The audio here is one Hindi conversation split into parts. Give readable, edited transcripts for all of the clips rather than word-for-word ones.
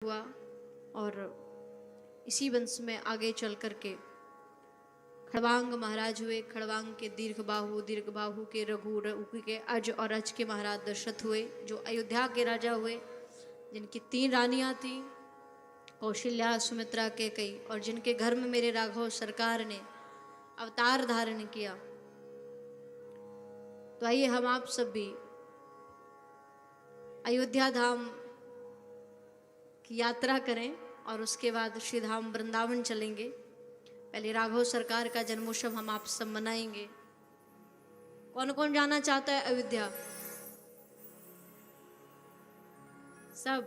हुआ और इसी वंश में आगे चल करके खड़वांग महाराज हुए। खड़वांग के दीर्घबाहु के रघु, रघु के अज और अज के महाराज दशरथ हुए, जो अयोध्या के राजा हुए, जिनकी 3 रानियां थी, कौशल्या, सुमित्रा, कैकेयी, और जिनके घर में मेरे राघव सरकार ने अवतार धारण किया। तो आइए हम आप सब भी अयोध्या धाम की यात्रा करें और उसके बाद श्री धाम वृंदावन चलेंगे। पहले राघव सरकार का जन्मोत्सव हम आप सब मनाएंगे। कौन कौन जाना चाहता है अयोध्या? सब?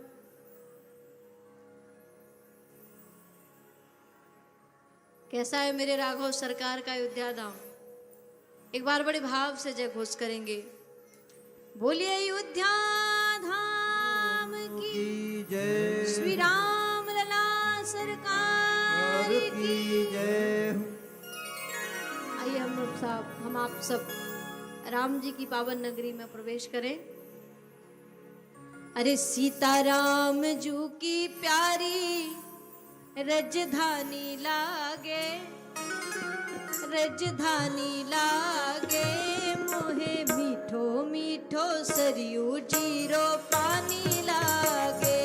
कैसा है मेरे राघव सरकार का अयोध्या धाम? एक बार बड़े भाव से जय घोष करेंगे। बोलिए अयोध्या धाम की जय, श्री राम लला सरकार की जय। आइए हम आप सब राम जी की पावन नगरी में प्रवेश करें। अरे सीताराम जू की प्यारी रजधानी लागे, रजधानी लागे, मोहे मीठो मीठो सरयू जीरो पानी लागे।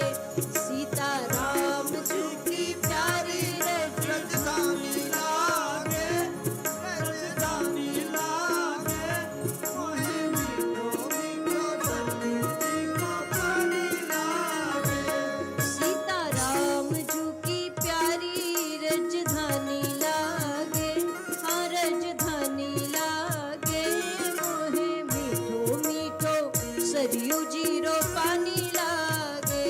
सीताराम जी की प्यारी रजधानी लागे, रजधानी लागे, मोहे मीठो मीठो सरयू जीरो पानी लागे। सीताराम जी की प्यारी रजधानी लागे, हाँ रजधानी लागे, मोहे मीठो मीठो सरयू जीरो पानी लागे।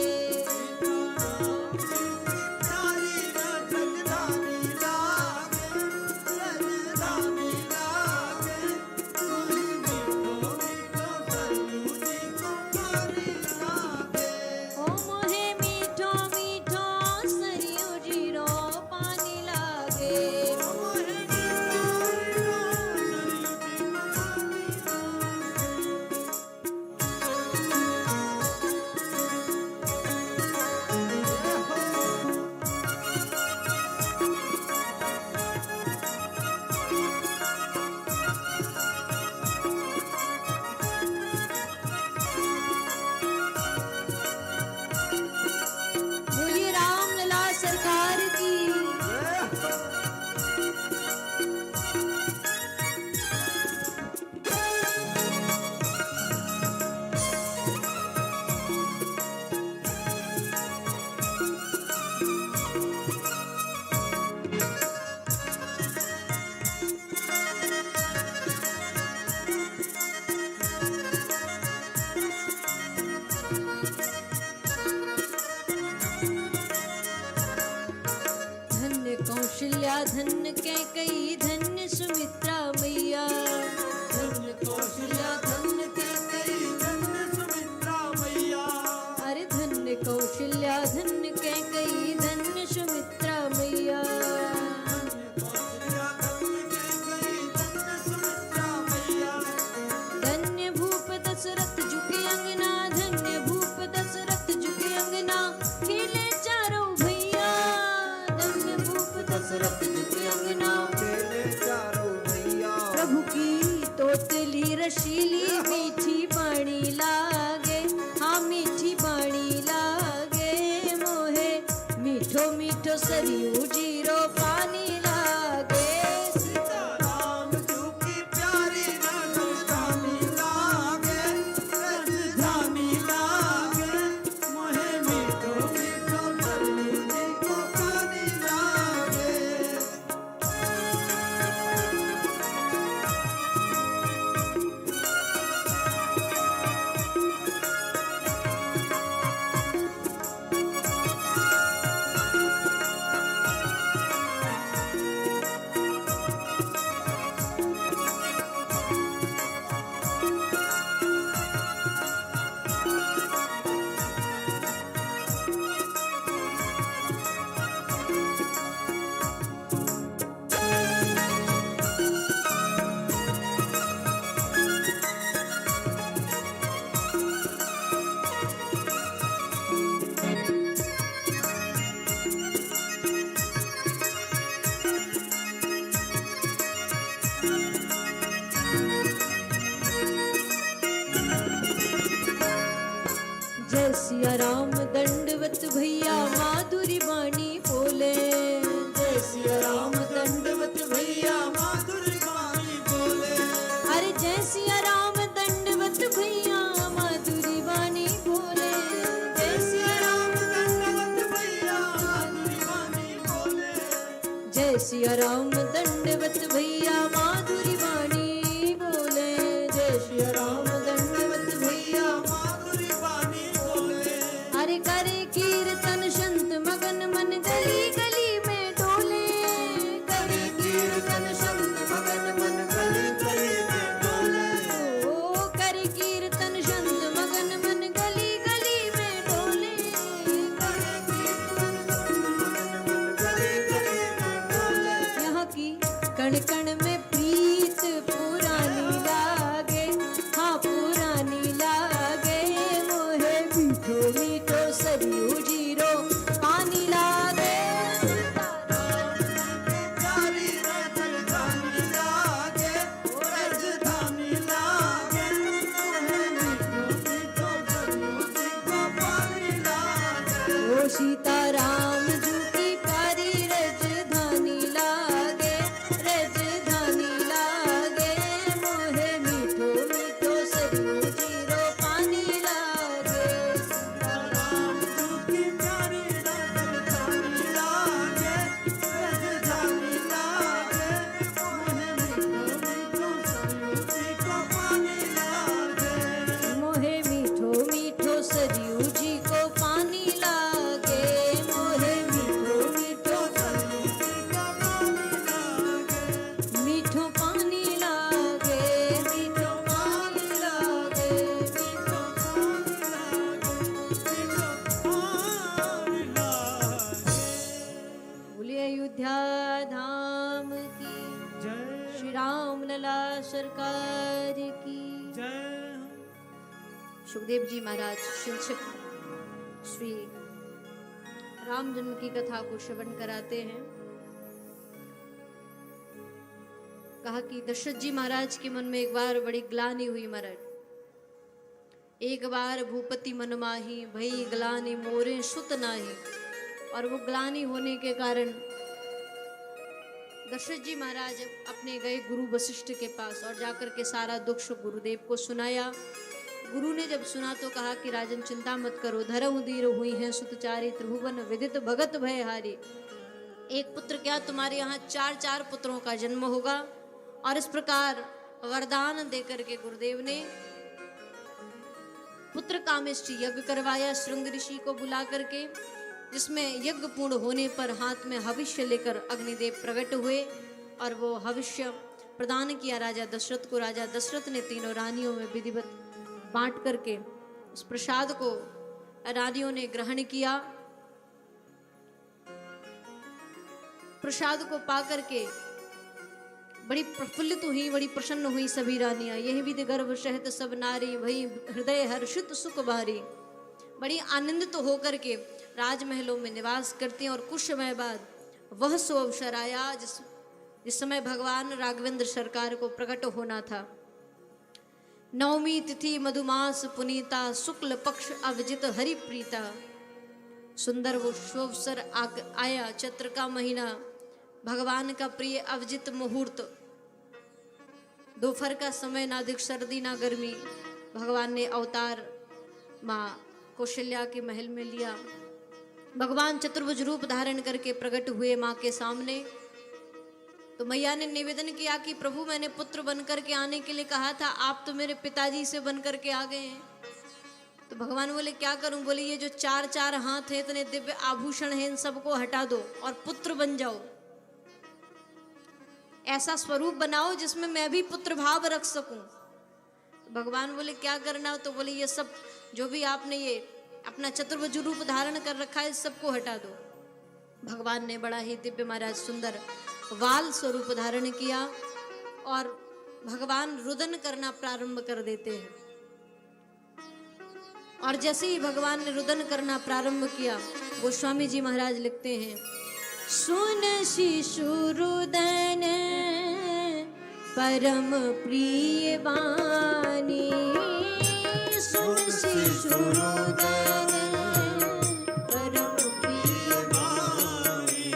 प्यारी रजधानी लागे, रजधानी लागे, मोहे मीठो मीठो सरयू जीरो पानी लागे। ओ मोहे मीठो मीठो सरयू जीरो पानी लागे। बोलिए राम लला सरकार की। धन्य कौशल्या, धन्य कैकेयी, धन्य सुमित्रा मैया। धन्य कौशल्या, धन्य कैकेयी, धन्य सुमित्रा मैया। अरे धन्य कौशल्या, धन्य कैकेयी, धन्य सुमित्रा मैया। धन्य भूप दशरथ झुके अंगना, धन्य भूप दशरथ झुके अंगना, खेले चारों भैया। धन्य भूप दशरथ झुके अंगना, खेले चारों भैया। प्रभु की तोतली रशीली, मीठी बाणी लागे, हाँ मीठी बाणी लागे, मोहे मीठो मीठो सरयू जीरो पानी लागे। सीताराम जी की प्यारी रजधानी लागे, रजधानी लागे, मोहे मीठो मीठो सरयू जीरो पानी लागे। जय सिया राम दंडवत भैया माधुरी वाणी बोले, जय सिया राम दंडवत भैया माधुरी वाणी बोले। हरे करे कीर्तन संत मगन मन गली गली में डोले, करे कीर्तन संत मगन मन गली गली में डोले, ओ करे कीर्तन संत मगन मन गली गली में डोले, करे कीर्तन संत मगन मन गली गली में डोले। यहाँ की कण कण में प्रीत पुरानी लागे, हाँ पुरानी लागे, मोहे मीठो मीठो सरयू जीरो पानी लागे। प्यारी राजधानी लागे, राजधानी लागे, मीठो मीठो सरयू जी को पानी लागे। ओ सीताराम जी की प्यारी राजधानी लागे, राजधानी लागे, मोहे मीठो मीठो सरयू जीरो पानी लागे। राम जी की प्यारी राजधानी लागे, राजधानी लागे, मोहे मीठो मीठो सरयू जी को पानी लागे। मोहे मीठो मीठो सरयू जी को पानी लागे, मोहे मीठो मीठो सरयू मीठो पानी लागे, मीठो पानी लागे, मीठो पानी लागे। बोलिए अयोध्या धाम की जय श्री राम लला सरकार की। जय। सुखदेव जी महाराज संक्षिप्त श्री राम जन्म की कथा को श्रवण कराते हैं। कहा कि दशरथ जी महाराज के मन में एक बार बड़ी ग्लानि हुई महाराज। एक बार भूपति मन माही भई ग्लानि मोरे सुत नाही। और वो ग्लानि होने के कारण दशरथ जी महाराज अपने गए गुरु वशिष्ठ के पास और जाकर के सारा दुख गुरुदेव को सुनाया। गुरु ने जब सुना तो कहा कि राजन चिंता मत करो, धरहु दीर हुई है सुतचारी त्रिभुवन विदित भगत भय हारी। एक पुत्र क्या तुम्हारे यहाँ चार चार पुत्रों का जन्म होगा। और इस प्रकार वरदान देकर के गुरुदेव ने पुत्र कामेष्टि यज्ञ करवाया श्रृंग ऋषि को बुला करके, जिसमें यज्ञ पूर्ण होने पर हाथ में हविष्य लेकर अग्निदेव प्रकट हुए और वो हविष्य प्रदान किया राजा दशरथ को। राजा दशरथ ने तीनों रानियों में विधिवत बांट करके उस प्रसाद को रानियों ने ग्रहण किया। प्रसाद को पा करके बड़ी प्रफुल्लित हुई, बड़ी प्रसन्न हुई सभी रानियां। यही विधि गर्भ सहित सब नारी भई हृदय हर्षित सुख भारी। बड़ी आनंदित तो होकर के राजमहलों में निवास करती हैं। और कुछ समय बाद वह सो अवसर आया जिस समय भगवान राघवेंद्र सरकार को प्रकट होना था। नवमी तिथि मधुमास पुनीता शुक्ल पक्ष अवजित हरि प्रीता। सुंदर वो शुभअवसर आया, चैत्र का महीना, भगवान का प्रिय अवजित मुहूर्त। दोपहर का समय, ना अधिक सर्दी ना गर्मी। भगवान ने अवतार माँ कौशल्या के महल में लिया। भगवान चतुर्भुज रूप धारण करके प्रकट हुए माँ के सामने। तो मैया ने निवेदन किया कि प्रभु मैंने पुत्र बनकर के आने के लिए कहा था, आप तो मेरे पिताजी से बनकर के आ गए हैं। तो भगवान बोले क्या करूं। बोले ये जो चार चार हाथ हैं, इतने दिव्य आभूषण हैं, इन सबको हटा दो और पुत्र बन जाओ। ऐसा स्वरूप बनाओ जिसमें मैं भी पुत्र भाव रख सकूं। तो भगवान बोले क्या करना। तो बोले ये सब जो भी आपने ये अपना चतुर्भुज रूप धारण कर रखा है, इस सबको हटा दो। भगवान ने बड़ा ही दिव्य महाराज सुंदर वाल स्वरूप धारण किया और भगवान रुदन करना प्रारंभ कर देते हैं। और जैसे ही भगवान ने रुदन करना प्रारंभ किया, गोस्वामी जी महाराज लिखते हैं, सुन शिशु रुदन परम प्रिय वाणी। सुन शिशु रुदन परम प्रिय वाणी।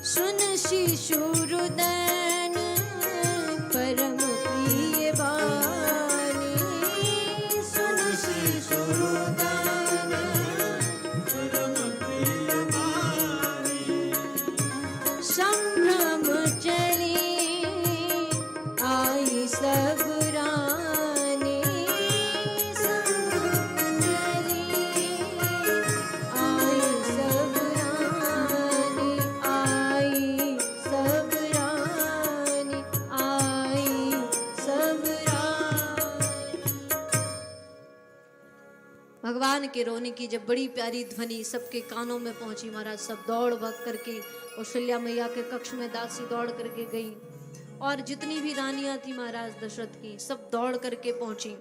सुन शिशु रुदन परम प्रिय वाणी। सुन शिशु रुदन परम प्रिय वाणी। के रोने की जब बड़ी प्यारी ध्वनि सबके कानों में पहुंची, महाराज सब दौड़ भाग करके कौशल्या मैया के कक्ष में दासी दौड़ करके गई, और जितनी भी रानियां थी महाराज दशरथ की सब दौड़ करके पहुंची।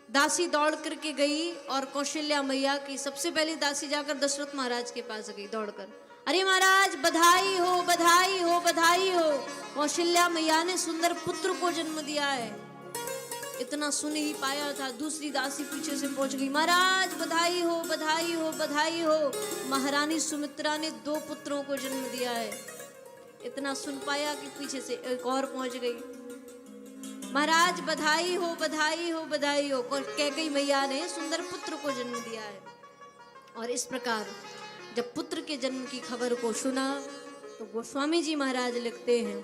दासी दौड़ करके गई और कौशल्या मैया की सबसे पहले दासी जाकर दशरथ महाराज के पास गई दौड़कर, अरे महाराज बधाई हो बधाई हो बधाई हो, कौशल्या मैया ने सुंदर पुत्र को जन्म दिया है। इतना सुन ही पाया था, दूसरी दासी पीछे से पहुंच गई, महाराज बधाई हो बधाई हो बधाई हो, महारानी सुमित्रा ने 2 पुत्रों को जन्म दिया है। इतना सुन पाया कि पीछे से एक और पहुंच गई, महाराज बधाई हो बधाई हो बधाई हो, कैकेयी मैया ने सुंदर पुत्र को जन्म दिया है। और इस प्रकार जब पुत्र के जन्म की खबर को सुना तो गोस्वामी जी महाराज लिखते हैं,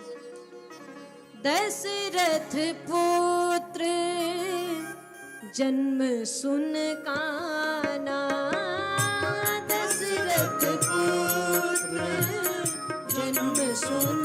दशरथ पुत्र जन्म सुन काना, दशरथ पुत्र जन्म सुन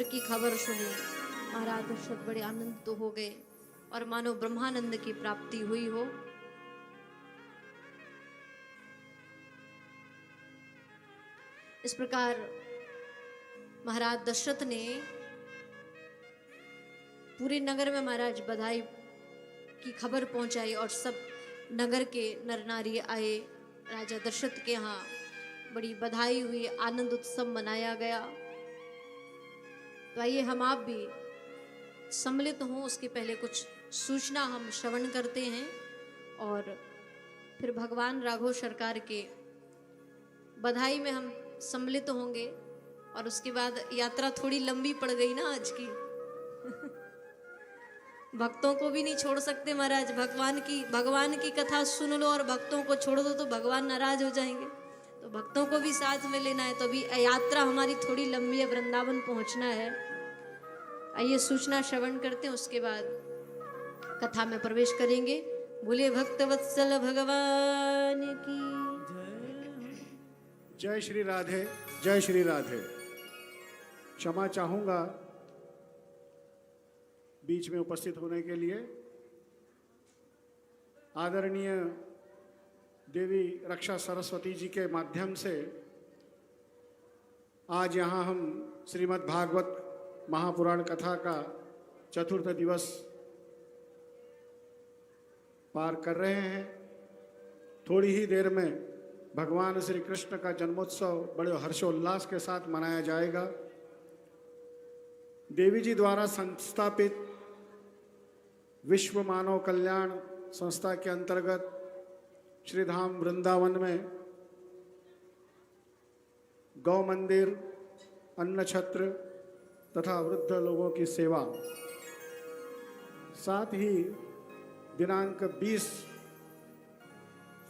की खबर सुनी महाराज दशरथ बड़े आनंदित हो गए और मानो ब्रह्मानंद की प्राप्ति हुई हो। इस प्रकार महाराज दशरथ ने पूरे नगर में महाराज बधाई की खबर पहुंचाई और सब नगर के नर नारी आए। राजा दशरथ के यहाँ बड़ी बधाई हुई, आनंद उत्सव मनाया गया। तो आइए हम आप भी सम्मिलित हों, उसके पहले कुछ सूचना हम श्रवण करते हैं और फिर भगवान राघव सरकार के बधाई में हम सम्मिलित होंगे। और उसके बाद यात्रा थोड़ी लंबी पड़ गई ना आज की भक्तों को भी नहीं छोड़ सकते महाराज, भगवान की कथा सुन लो और भक्तों को छोड़ दो तो भगवान नाराज हो जाएंगे, तो भक्तों को भी साथ में लेना है। तो अभी यात्रा हमारी थोड़ी लंबी है, वृंदावन पहुंचना है। आइए सूचना श्रवण करते हैं, उसके बाद कथा में प्रवेश करेंगे। बोले भक्त वत्सल भगवान की जय श्री राधे, जय श्री राधे। क्षमा चाहूंगा बीच में उपस्थित होने के लिए। आदरणीय देवी रक्षा सरस्वती जी के माध्यम से आज यहाँ हम श्रीमद् भागवत महापुराण कथा का चतुर्थ दिवस पार कर रहे हैं। थोड़ी ही देर में भगवान श्री कृष्ण का जन्मोत्सव बड़े हर्षोल्लास के साथ मनाया जाएगा। देवी जी द्वारा संस्थापित विश्व मानव कल्याण संस्था के अंतर्गत श्री धाम वृंदावन में गौ मंदिर, अन्न छत्र तथा वृद्ध लोगों की सेवा, साथ ही दिनांक 20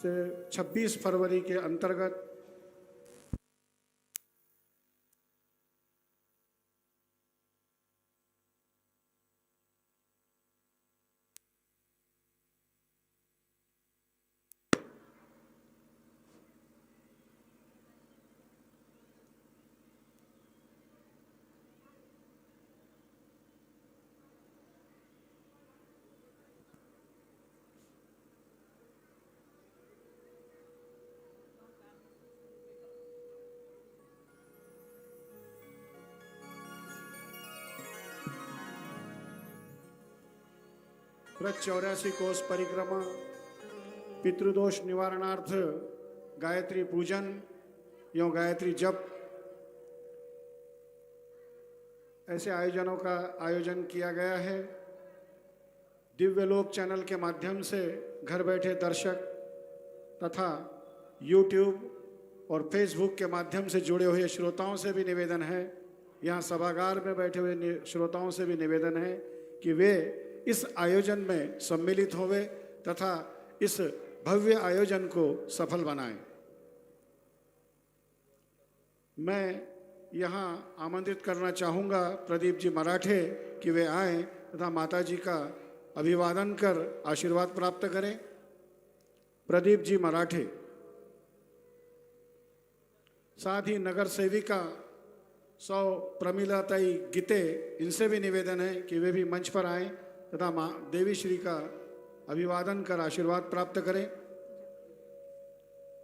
से 26 फरवरी के अंतर्गत व्रत 84 कोष परिक्रमा, पितृदोष निवारणार्थ गायत्री पूजन एवं गायत्री जप, ऐसे आयोजनों का आयोजन किया गया है। दिव्यलोक चैनल के माध्यम से घर बैठे दर्शक तथा YouTube और Facebook के माध्यम से जुड़े हुए श्रोताओं से भी निवेदन है, यहाँ सभागार में बैठे हुए श्रोताओं से भी निवेदन है कि वे इस आयोजन में सम्मिलित होवे तथा इस भव्य आयोजन को सफल बनाएं। मैं यहाँ आमंत्रित करना चाहूँगा प्रदीप जी मराठे कि वे आएं तथा माता जी का अभिवादन कर आशीर्वाद प्राप्त करें। प्रदीप जी मराठे। साथ ही नगर सेविका सौ प्रमिलाताई गीते, इनसे भी निवेदन है कि वे भी मंच पर आएं तथा माँ देवी श्री का अभिवादन कर आशीर्वाद प्राप्त करें।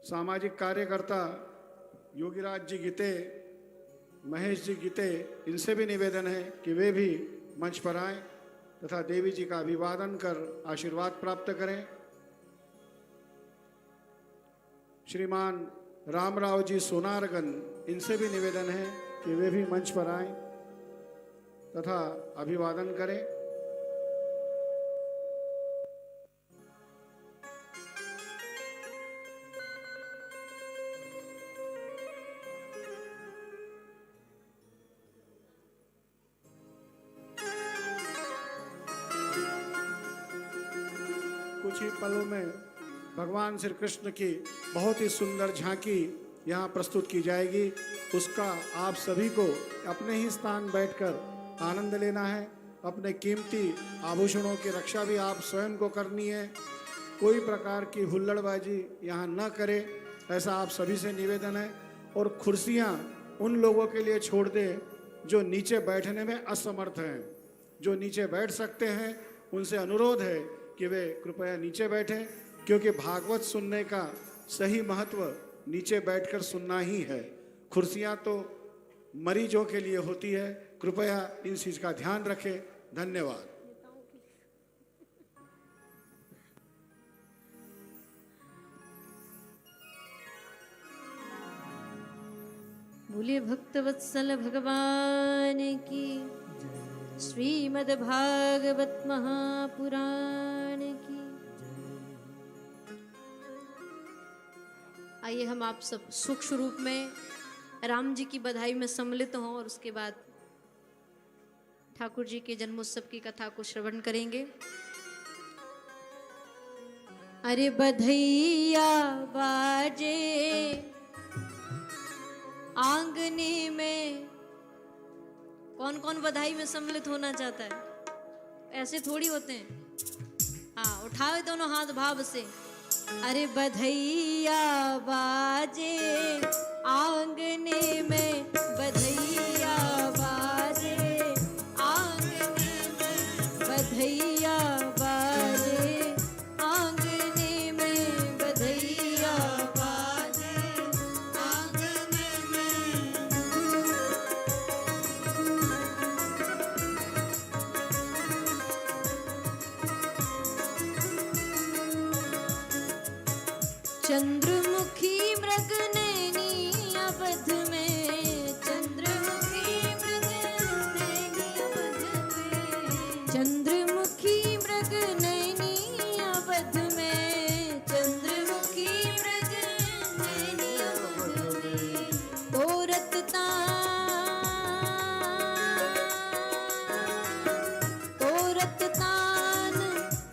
सामाजिक कार्यकर्ता योगीराज जी गीते, महेश जी गीते, इनसे भी निवेदन है कि वे भी मंच पर आएं तथा देवी जी का अभिवादन कर आशीर्वाद प्राप्त करें। श्रीमान रामराव जी सोनारगन, इनसे भी निवेदन है कि वे भी मंच पर आएं तथा अभिवादन करें। कुछ ही पलों में भगवान श्री कृष्ण की बहुत ही सुंदर झांकी यहाँ प्रस्तुत की जाएगी। उसका आप सभी को अपने ही स्थान बैठकर आनंद लेना है। अपने कीमती आभूषणों की रक्षा भी आप स्वयं को करनी है। कोई प्रकार की हुल्लड़बाजी यहाँ न करे, ऐसा आप सभी से निवेदन है। और कुर्सियाँ उन लोगों के लिए छोड़ दें जो नीचे बैठने में असमर्थ हैं। जो नीचे बैठ सकते हैं उनसे अनुरोध है कि वे कृपया नीचे बैठें, क्योंकि भागवत सुनने का सही महत्व नीचे बैठकर सुनना ही है। कुर्सियाँ तो मरीजों के लिए होती है। कृपया इन चीज का ध्यान रखें। धन्यवाद। बोलिए भक्तवत्सल भगवान की, श्रीमद् भागवत महापुराण की। आइए हम आप सब सूक्ष्म रूप में राम जी की बधाई में सम्मिलित हों और उसके बाद ठाकुर जी के जन्मोत्सव की कथा को श्रवण करेंगे। अरे बधैया बाजे आंगने में। कौन कौन बधाई में सम्मिलित होना चाहता है? ऐसे थोड़ी होते हैं। हाँ, उठाओ दोनों हाथ भाव से। अरे बधैया बाजे आंगने में, बधैया बाजे आंगने में, बधैया बाजे आंगने में, बधैया बाजे आंगने में। चंद्रमुखी मृग नैनी अवध में, चंद्रमुखी मृग नैनी अवध में, चंद्रमुखी मृग नैनी अवध में, चंद्रमुखी मृग नैनी अवध में। तोरत तान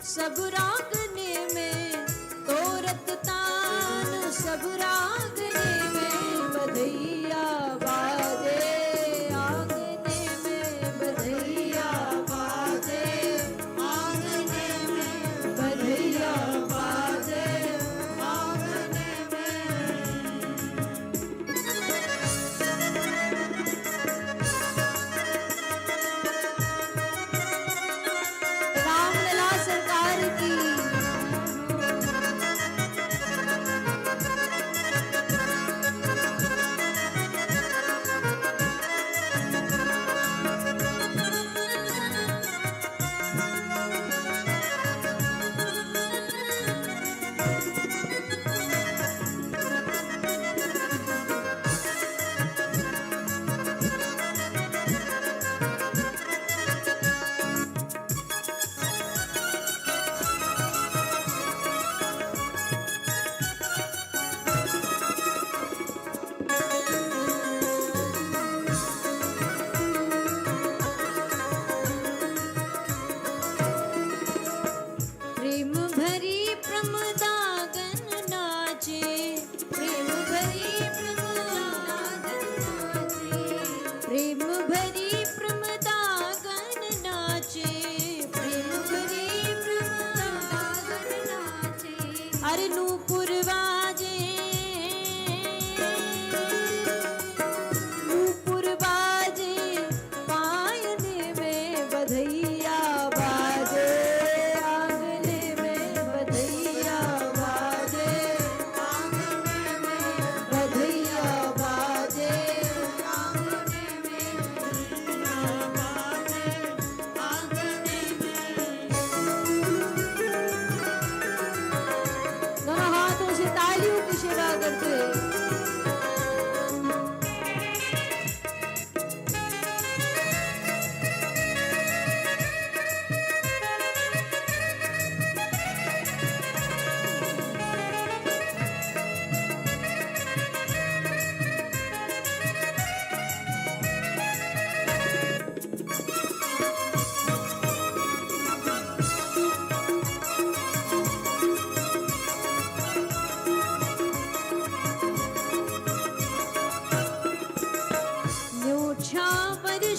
सब रागने में, तोरत तान सब रागने में, बधैया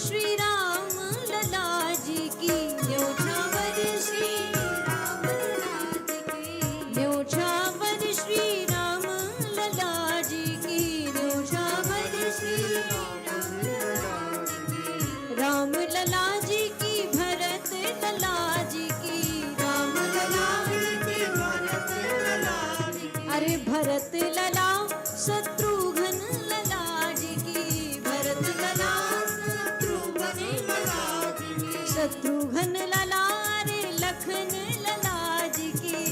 श्री राम लला जी की, न्योछावर श्री राम लला जी की, न्योछावर श्री राम लला जी की, न्योछावर श्री राम लला जी की, भरत लला जी की, राम लला जी की, भरत लला जी की, अरे भरत लला शत्रुघ्न लला जी की, भरत लला शत्रुघ्न लला जी की, शत्रुघ्न लला रे लखन लला जी की,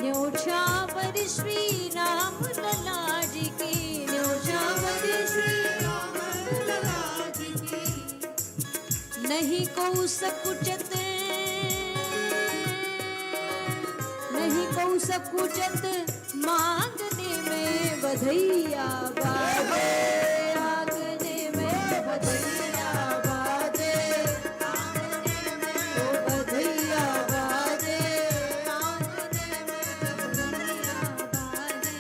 न्योछावर श्री राम लला जी की, न्योछावर श्री राम लला जी की, नहीं को सकुचत, नहीं को सकुचत मांगने में बधैया बाजे, आंगने में बधैया बाजे, आंगने में ओ बधैया बाजे, आंगने में बधैया बाजे,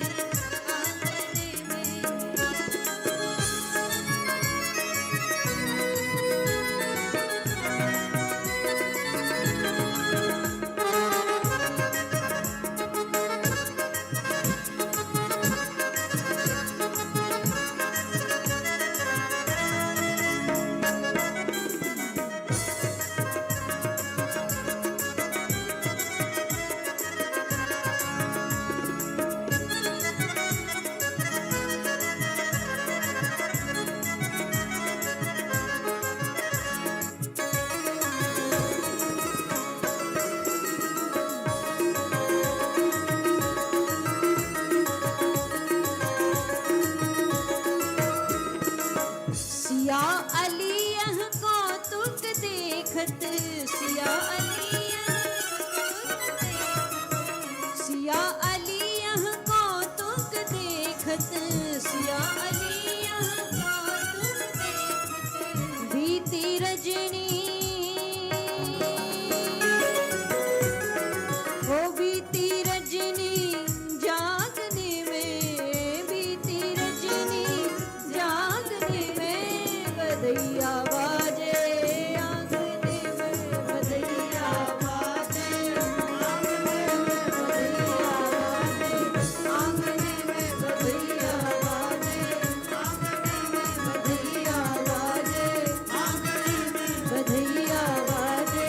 आंगने में। सिया अली यह कौतुक देखत, सिया अली यह कौतुक देखत, सिया अली यह कौतुक देखत, सिया अली यह कौतुक देखत, बीती रजनी हो बीती रजनी जागने में, बीती रजनी जागने में बधैया बाजे, आंगने में बधैया बाजे, आंगने में बधैया बाजे, आंगने में बधैया बाजे, आंगने में बधैया बाजे, आंगने में बधैया बाजे,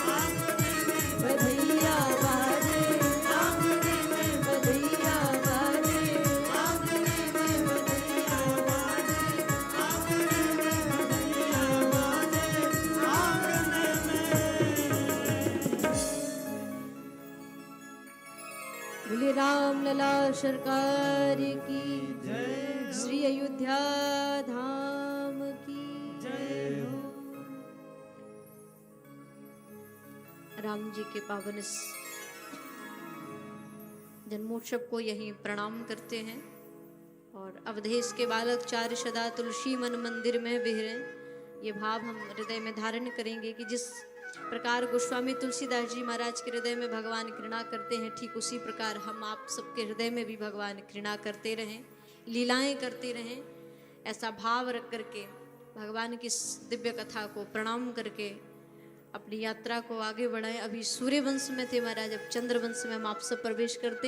आंगने में बधैया बाजे, आंगने में बधैया बाजे, आंगने में बधैया बाजे, आंगने में बधैया बाजे, आंगने में। बोलिए राम लला सरकार की जय, श्री अयोध्या धाम की जय हो। राम जी के पावन इस जन्मोत्सव को यहीं प्रणाम करते हैं और अवधेश के बालक चार सदा तुलसी मन मंदिर में विहरें, ये भाव हम हृदय में धारण करेंगे कि जिस प्रकार गोस्वामी तुलसीदास जी महाराज के हृदय में भगवान घृणा करते हैं, ठीक उसी प्रकार हम आप सबके हृदय में भी भगवान घृणा करते रहें, लीलाएं करते रहें। ऐसा भाव रख करके भगवान की इस दिव्य कथा को प्रणाम करके अपनी यात्रा को आगे बढ़ाएं। अभी सूर्यवंश में थे महाराज, अब चंद्रवंश में हम आप सब प्रवेश करते हैं।